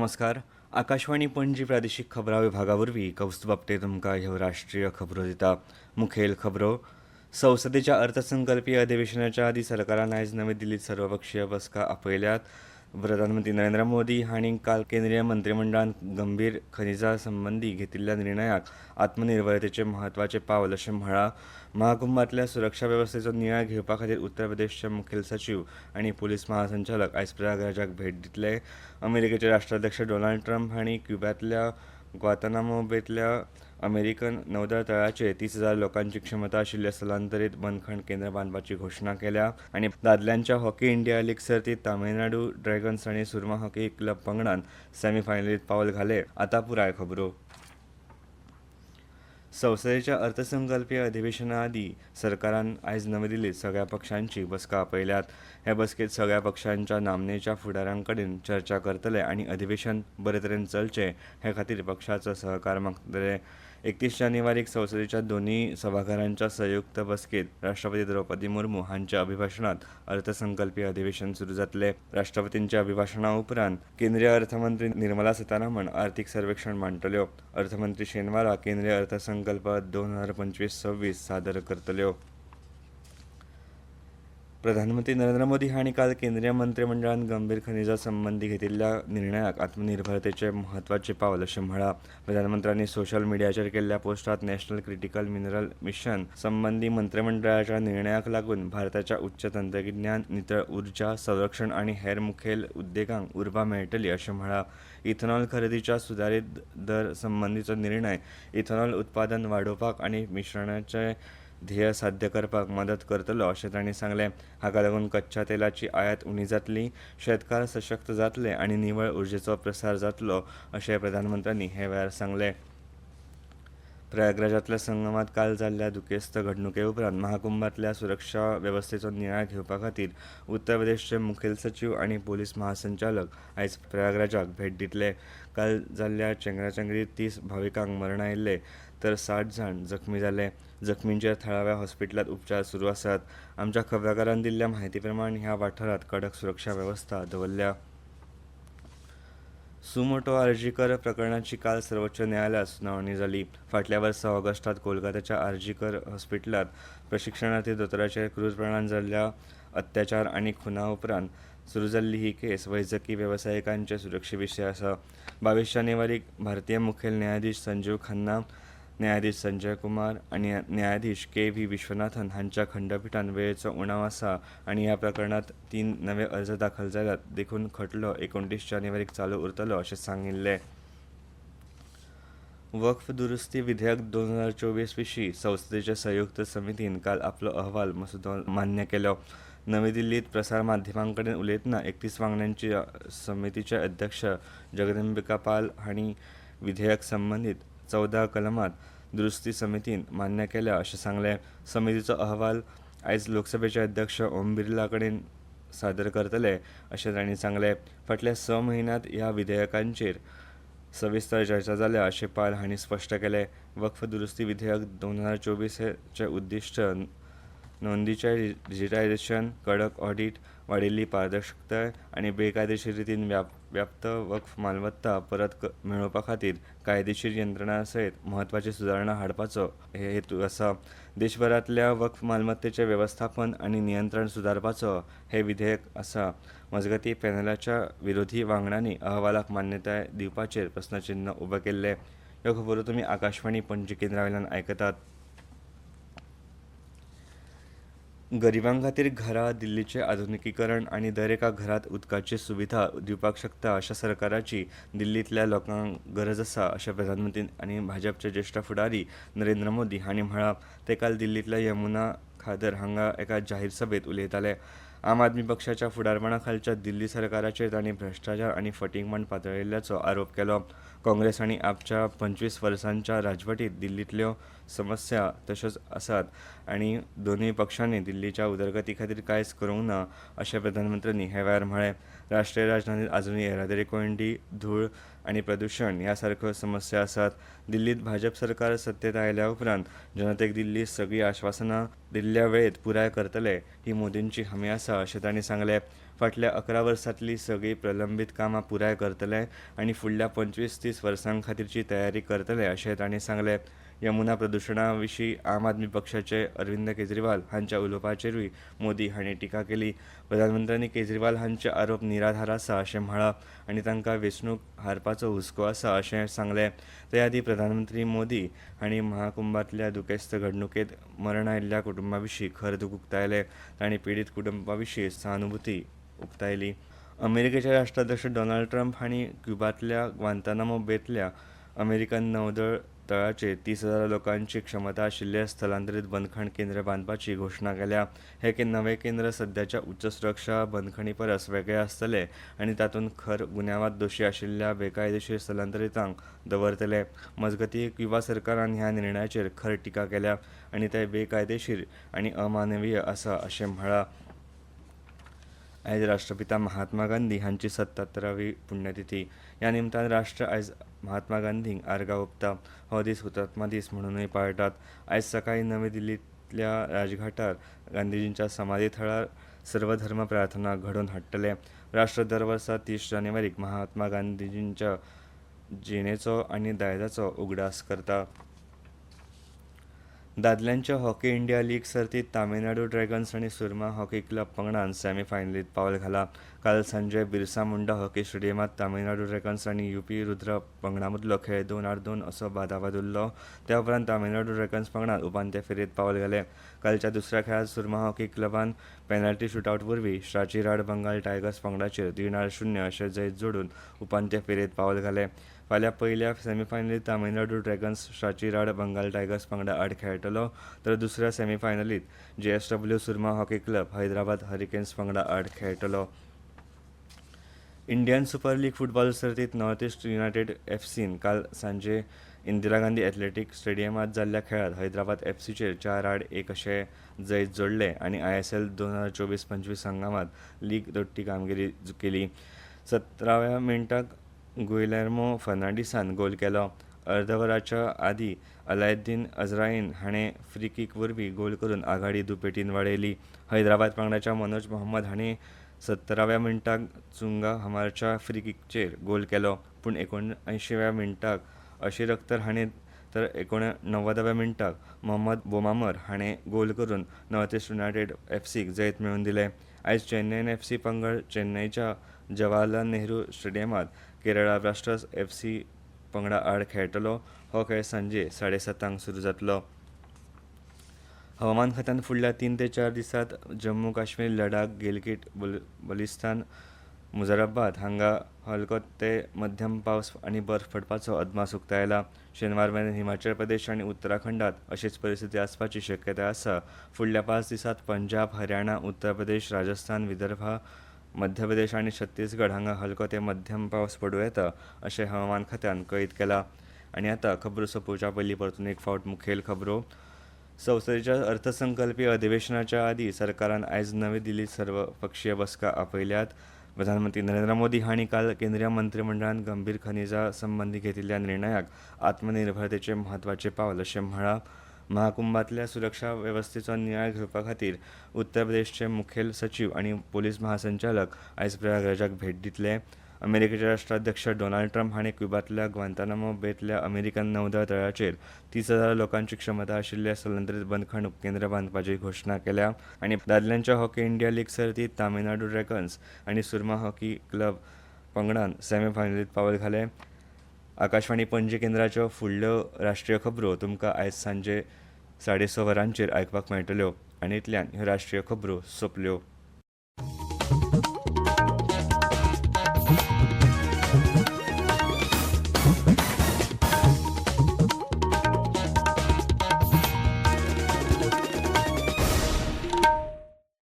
नमस्कार. आकाशवाणी पणजी प्रादेशीक खबरां विभागावरवीं कौस्तुभ आपटे तुमकां ह्यो राष्ट्रीय खबरो दिता. मुखेल खबरो. संसदेच्या अर्थसंकल्पीय अधिवेशनाच्या आदी सरकारान आयज नवी दिल्लीत सर्वपक्षीय बसका आपयल्यात. प्रधानमंत्री नरेंद्र मोदी हांणी काल केंद्रीय मंत्रिमंडळान गंभीर खनिजा संबंधी घेतिल्ल्या निर्णयाक आत्मनिर्भरतेचे म्हत्वाचे पावल अशें म्हळां. महाकुंभातल्या सुरक्षा वेवस्थेचो नियाळ घेवपा खातीर उत्तर प्रदेशचे मुखेल सचीव आनी पुलीस महासंचालक आयज प्रयागराजाक भेट दितले. अमेरिकेचे राष्ट्राध्यक्ष डोनाल्ड ट्रम्प हांणी क्युबांतल्या ग्वातानामो बेंतल्या अमेरिकन नौदळ तळाचेर 30,000 लोकांची क्षमता आशिल्लें स्थलांतरीत बंदखण केंद्र बांदपाची घोशणा केल्या. आनी दादल्यांच्या हॉकी इंडिया लीग सर्तीत तामिळनाडू ड्रॅगन्स आनी सुरमा हॉकी क्लब पंगडान सेमीफायनलींत पावल घाले. आतां पुराय खबरो. संसदेच्या अर्थसंकल्पीय अधिवेशना आदी सरकारान आयज नवी दिल्लीत सगळ्या पक्षांची बसका आपयल्यात. हे बसकेत सगळ्या पक्षांच्या नामनेच्या फुडाऱ्यां कडेन चर्चा करतले आनी अधिवेशन बरे तरेन चलचें हे खातीर पक्षाचो सहकार मागतले. 31 जानेवारीक संसदेच्या दोनूय सभाघरांच्या संयुक्त बसकेत राष्ट्रपती द्रौपदी मुर्मू हांच्या अभिभाशणांत अर्थसंकल्पीय अधिवेशन सुरू जातले. राष्ट्रपतींच्या अभिभाशणा उपरांत केंद्रीय अर्थमंत्री निर्मला सीतारामन आर्थीक सर्वेक्षण मांडटल्यो. अर्थमंत्री शेनवारा केंद्रीय अर्थसंकल्प 2025-26 सादर करतल्यो. प्रधानमंत्री नरेंद्र मोदी हांणी काल केंद्रीय मंत्रिमंडळान गंभीर खनिजा संबंधी घेतिल्ल्या निर्णयाक आत्मनिर्भरतेचे म्हत्वाचे पावल अशें म्हळां. प्रधानमंत्र्यांनी सोशल मिडियाचेर केल्ल्या पोस्टांत नॅशनल क्रिटिकल मिनरल मिशन संबंधी मंत्रिमंडळाच्या निर्णयाक लागून भारताच्या उच्च तंत्रगिन्यान, नितळ उर्जा, संरक्षण आनी हेर मुखेल उद्देगांक उर्बा मेळटली अशें म्हळां. इथेनॉल खरेदीच्या सुदारीत दर संबंधीचो निर्णय इथेनॉल उत्पादन वाडोवपाक आनी मिश्रणाचें ध्येय साध्य करपाक मदत करतलो अशें तांणी सांगलें. हाका लागून कच्च्या तेलाची आयात उणी जातली, शेतकार सशक्त जातले आनी निवळ उर्जेचो प्रसार जातलो अशें प्रधानमंत्र्यांनी हे वेळार सांगलें. प्रयागराजांतल्या संगमात काल जाल्ल्या दुखेस्त घडणुके उपरांत महाकुंभातल्या सुरक्षा वेवस्थेचो नियाळ घेवपा खातीर उत्तर प्रदेशचे मुखेल सचीव आनी पुलीस महासंचालक आयज प्रयागराजाक भेट दितले. काल जाल्ल्या चेंगराचेंगरीत 30 भाविकांक मरण आयिल्ले तर 60 जाण जखमी जाले. जखमींचेर थळाव्या हॉस्पिटलांत उपचार सुरू आसात. आमच्या खबराकारान दिल्ल्या म्हायती प्रमाण ह्या वाठारांत कडक सुरक्षा वेवस्था दवरल्या. सुमोटो आर्जीकर प्रकरणाची काल सर्वोच्च न्यायालयात सुनावणी जाली. फाटल्या वर्सा ऑगस्टांत कोलकात्याच्या आर्जीकर हॉस्पिटलांत प्रशिक्षणार्थी दोतोराचेर क्रूरपणान जाल्ल्या अत्याचार आनी खुना उपरांत सुरू जाल्ली ही केस वैजकी वेवसायिकांचे सुरक्षेविशीं आसा. 22 जानेवारीक भारतीय मुखेल न्यायाधीश संजीव खन्ना, न्यायाधीश संजय कुमार आनी न्यायाधीश के.व्ही. विश्वनाथन हांच्या खंडपीठान वेळेचो उणाव आसा आनी ह्या प्रकरणांत 3 नवे अर्ज दाखल जाल्यात. देखून खटलो 29 जानेवारीक चालू उरतलो अशें सांगिल्लें. वक्फ दुरुस्ती विधेयक 2024 विशीं संसदेच्या संयुक्त समितीन काल आपलो अहवाल मसुदो मान्य केलो. नवी दिल्लीत प्रसार माध्यमां कडेन उलयतना 31 वांगड्यांची समितीचे अध्यक्ष जगदंबिका पाल हांणी विधेयक संबंदीत 14 कलमांत दुरुस्ती समितीन मान्य केल्या अशें सांगलें. समितीचो अहवाल आयज लोकसभेचे अध्यक्ष ओम बिर्ला कडेन सादर करतले अशें तांणी सांगलें. फाटल्या 6 म्हयन्यांत ह्या विधेयकांचेर सविस्तर चर्चा जाल्या अशें पाल हांणी स्पश्ट केलें. वक्फ दुरुस्ती विधेयक 2024 चे उद्दिश्ट नोंदीचें डिजिटायझेशन, कडक ऑडिट, वाडिल्ली पारदर्शकताय आनी बेकायदेशीर रितीन व्याप्त वक्फ मालमत्ता परत मेळोवपा खातीर कायदेशीर यंत्रणा सयत म्हत्वाची सुदारणा हाडपाचो हे हेतू आसा. देशभरांतल्या वक्फ मालमत्तेचें वेवस्थापन आनी नियंत्रण सुदारपाचो हे विधेयक आसा. मजगतीं पॅनलाच्या विरोधी वांगड्यांनी अहवालाक मान्यताय दिवपाचेर प्रस्नचिन्ह उबें केल्लें. ह्यो खबरो तुमी आकाशवाणी पणजी केंद्रावेल्यान आयकतात. गरिबां खातीर घरां दिल्लीचें आधुनिकीकरण आनी दर एका घरांत उदकाची सुविधा दिवपाक शकता अशा सरकाराची दिल्लींतल्या लोकांक गरज आसा अशें प्रधानमंत्री आनी भाजपचे ज्येश्ठ फुडारी नरेंद्र मोदी हांणी म्हळां. ते काल दिल्लींतल्या यमुना खादर हांगा एका जाहीर सभेत उलयताले. आम आदमी पक्षाच्या फुडारपणा खालच्या दिल्ली सरकाराचेर तांणी भ्रश्टाचार आनी फटिंगपण पातळिल्ल्याचो आरोप केलो. काँग्रेस आनी आपच्या 25 वर्सांच्या राजवटींत दिल्लींतल्यो समस्या तश्योच आसात आनी दोनूय पक्षांनी दिल्लीच्या उदरगती खातीर कांयच करूंक ना अशें प्रधानमंत्र्यांनी हे वेळार म्हळें. राष्ट्रीय राजधानीत आजुनूय येरादारी कोंडी, धूळ आनी प्रदुशण ह्या सारक्यो समस्या आसात. दिल्लींत भाजप सरकार सत्तेत आयल्या उपरांत जनतेक दिल्ली सगळीं आश्वासनां दिल्ल्या वेळेत पुराय करतले ही मोदींची हमी आसा अशें तांणी सांगलें. फाटल्या 11 वर्सांतली सगळी प्रलंबीत कामां पुराय करतले आनी फुडल्या 25-30 वर्सां खातीरची तयारी करतले अशें तांणी सांगलें. यमुना प्रदुशणा विशीं आम आदमी पक्षाचे अरविंद केजरीवाल हांच्या उलोवपाचेरूय मोदी हांणी टिका केली. प्रधानमंत्र्यांनी केजरीवाल हांचे आरोप निराधार आसा अशें म्हळां आनी तांकां वेंचणूक हारपाचो हुस्को आसा अशें सांगलें. ते आदीं प्रधानमंत्री मोदी हांणी महाकुंभांतल्या दुखेस्त घडणुकेंत मरण आयिल्ल्या कुटुंबां विशीं खर दूख उक्तायलें. तांणी पीडीत कुटुंबां विशीं सहानुभूती उक्तायली. अमेरिकेचे राष्ट्राध्यक्ष डोनाल्ड ट्रंप हांणी क्युबांतल्या ग्वांतानामो बेंतल्या अमेरिकन नौदळ तळाचेर 30,000 लोकांची क्षमता आशिल्लें स्थलांतरीत बंदखण केंद्र बांदपाची घोशणा केल्या. हे नवे केंद्र सद्याच्या उच्च सुरक्षा बंदखणी परस वेगळे आसतले आनी तातूंत खर गुन्यांवांत दोशी आशिल्ल्या बेकायदेशीर स्थलांतरितांक दवरतले. मजगतीं क्युबा सरकारान ह्या निर्णयाचेर खर टिका केल्या आनी ते बेकायदेशीर आनी अमानवीय आसा अशें म्हळां. आयज राष्ट्रपिता महात्मा गांधी हांची 77वी पुण्यतिथी. ह्या निमतान राष्ट्र आयज महात्मा गांधींक आर्गां ओंपता. हो दीस हुतात्मा दीस म्हणूनय पाळटात. आयज सकाळीं नवी दिल्लींतल्या राजघाटार गांधीजींच्या समाधी थळार सर्वधर्म प्रार्थना घडोवन हाडटले. राष्ट्र दर वर्सा 30 जानेवारीक महात्मा गांधीजींच्या जिणेचो आनी दायजाचो उगडास करता. दादल्यांच्या हॉकी इंडिया लीग सर्तींत तामिळनाडू ड्रॅगन्स आनी सुरमा हॉकी क्लब पंगडान सॅमी फायनलींत पावल घाला. काल सांजे बिरसा मुंडा हॉकी स्टेडियमांत तामिळनाडू ड्रॅगन्स आनी यूपी रुद्र पंगडां खेळ 2-2 असो बादाबाद उरलो. त्या उपरांत तामिळनाडू ड्रॅगन्स पंगडान उपांत्य फेरयेंत पावल घालें. कालच्या दुसऱ्या खेळांत सुरमा हॉकी क्लबान पेनल्टी शूटआवट वरवीं श्राची राड बंगाल टायगर्स पंगडाचेर 2-0 अशें जैत जोडून उपांत्य फेरयेंत पावल घालें. फाल्यां पयल्या सॅमीफायनलींत तामिळनाडू ड्रॅगन्स श्राची राड बंगाल टायगर्स पंगडा आड खेळटलो तर दुसऱ्या सॅमीफायनलींत JSW सुरमा हॉकी क्लब हैदराबाद हरिकेन्स पंगडा आड खेळटलो. इंडियन सुपर लीग फुटबॉल सर्तींत नॉर्थ ईस्ट युनायटेड FCन काल सांजे इंदिरा गांधी एथलेटीक स्टेडियमांत जाल्ल्या खेळांत हैदराबाद FCचेर 4-1 अशें जैत जोडलें आनी ISL 2024-25 हंगामांत लीग दोट्टी कामगिरी केली. 17व्या मिनटाक गुइलेर्मो फर्नांडीसान गोल केलो. अर्दवराच्या आदीं अलायद्दीन अझराईन हाणें फ्री किक वरवीं गोल करून आघाडी दुपेटीन वाडयली. हैदराबाद पंगडाच्या मनोज मोहम्मद हाणें 17व्या मिनटाक चुंगा हमारच्या फ्री किकचेर गोल केलो पूण 79व्या मिनटाक अशीर अख्तर हाणें तर 89व्या मिनटाक मोहम्मद बोमामर हाणें गोल करून नॉर्थ ईस्ट युनायटेड FCक जैत मेळोवन दिलें. आयज चेन्नईन FC पंगड चेन्नईच्या जवाहरलाल नेहरू स्टेडियमांत केरळा ब्लास्टर्स FC पंगडा आड खेळटलो. हो खेळ सांजे 7:30 सुरू जातलो. हवामान खात्यान फुडल्या 3 ते 4 दिसांत जम्मू काश्मीर लडाख गिलगिट बल्तिस्तान मुझराबाद हांगा हलको ते मध्यम पावस आनी बर्फ पडपाचो अदमास उक्तायला. शेनवार मेरेन हिमाचल प्रदेश आनी उत्तराखंडात अशीच परिस्थिती आसपाची शक्यताय आसा. फुडल्या 5 दिसांत पंजाब, हरियाणा, उत्तर प्रदेश, राजस्थान, विदर्भ, मध्य प्रदेश आनी छत्तीसगड हांगा हलको ते मध्यम पावस पडूं येता अशें हवामान खात्यान कळीत केलां. आनी आतां खबरो सोंपोवच्या पयलीं परतून एक फावट मुखेल खबरो. संसदेच्या अर्थसंकल्पीय अधिवेशनाच्या आदीं सरकारान आयज नवी दिल्लींत सर्वपक्षीय बसका आपयल्यात. प्रधानमंत्री नरेंद्र मोदी हांणी काल केंद्रीय मंत्रिमंडळान गंभीर खनिजा संबंदी घेतिल्ल्या निर्णयाक आत्मनिर्भरतेचें म्हत्वाचें पावल अशें म्हळां. महाकुंभांतल्या सुरक्षा वेवस्थेचो नियाळ घेवपा खातीर उत्तर प्रदेशचे मुखेल सचीव आनी पोलीस महासंचालक आयज प्रयागराजाक भेट दितले. अमेरिकेचे राष्ट्राध्यक्ष डोनाल्ड ट्रंप हांणी क्युबांतल्या ग्वांतानामो बेंतल्या अमेरिकन नौदळ तळाचेर 30,000 लोकांची क्षमता आशिल्लें स्थलांतरीत बंदखण केंद्र बांदपाची घोशणा केल्या. आनी दादल्यांच्या हॉकी इंडिया लीग सर्तींत तामिळनाडू ड्रॅगन्स आनी सुरमा हॉकी क्लब पंगडान सॅमी फायनलींत पावल घालें. आकाशवाणी पणजी केंद्राच्यो फुडल्यो राष्ट्रीय खबरो तुमकां आयज सांजे 6:30 वरांचेर आयकुपाक मेळटल्यो. आनी इतल्यान ह्यो राष्ट्रीय खबरो सोंपल्यो.